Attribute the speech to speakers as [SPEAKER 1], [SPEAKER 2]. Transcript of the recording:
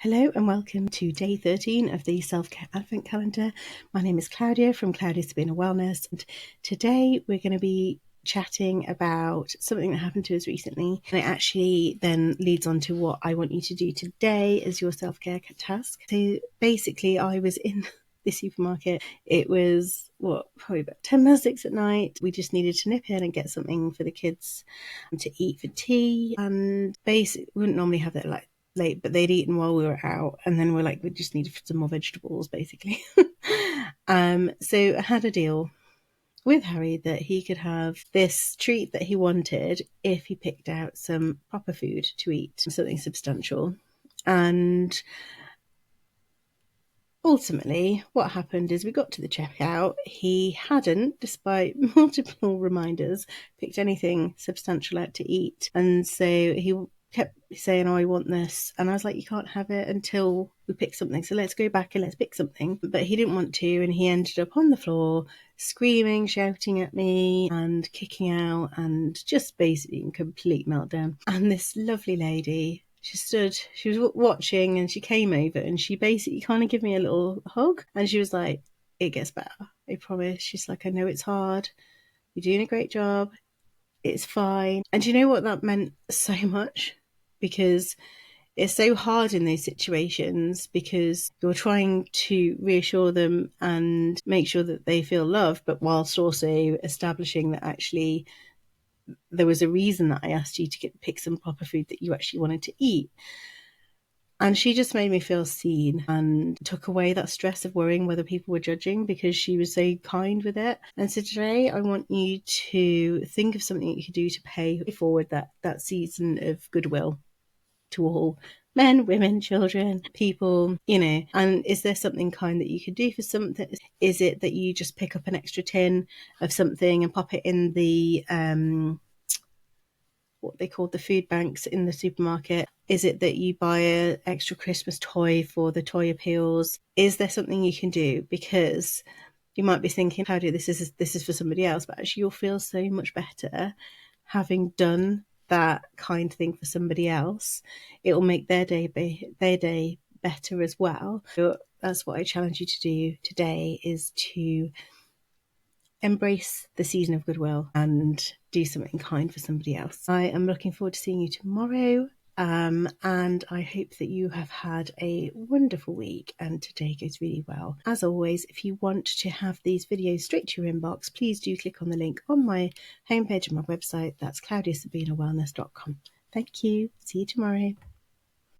[SPEAKER 1] Hello and welcome to day 13 of the Self-Care Advent Calendar. My name is Claudia from Claudia's Being a Wellness, and today we're going to be chatting about something that happened to us recently, and it actually then leads on to what I want you to do today as your self-care task. So basically I was in the supermarket. It was probably about 6:10 at night. We just needed to nip in and get something for the kids to eat for tea, and basically we wouldn't normally have that late, but they'd eaten while we were out, and then we just needed some more vegetables basically. So I had a deal with Harry that he could have this treat that he wanted if he picked out some proper food to eat, something substantial. And ultimately what happened is we got to the checkout. He hadn't, despite multiple reminders, picked anything substantial out to eat, and so he kept saying, "Oh, I want this," and I was like, "You can't have it until we pick something, so let's go back and let's pick something." But he didn't want to, and he ended up on the floor screaming, shouting at me and kicking out, and just basically in complete meltdown. And this lovely lady, she was watching, and she came over and she basically kind of gave me a little hug, and she was like, "It gets better, I promise." She's like, "I know it's hard, you're doing a great job, it's fine." And you know what, that meant so much, because it's so hard in those situations, because you're trying to reassure them and make sure that they feel loved, but whilst also establishing that actually there was a reason that I asked you to pick some proper food that you actually wanted to eat. And she just made me feel seen and took away that stress of worrying whether people were judging, because she was so kind with it. And so today I want you to think of something that you could do to pay forward that season of goodwill to all men, women, children, people, and is there something kind that you could do for something? Is it that you just pick up an extra tin of something and pop it in the what they call the food banks in the supermarket? Is it that you buy an extra Christmas toy for the toy appeals? Is there something you can do? Because you might be thinking, "How do this is for somebody else," but actually you'll feel so much better having done that kind thing for somebody else. It will make their day better as well. So that's what I challenge you to do today, is to embrace the season of goodwill and do something kind for somebody else. I am looking forward to seeing you tomorrow, and I hope that you have had a wonderful week and today goes really well. As always, if you want to have these videos straight to your inbox, please do click on the link on my homepage of my website. That's claudiasabinawellness.com. Thank you. See you tomorrow.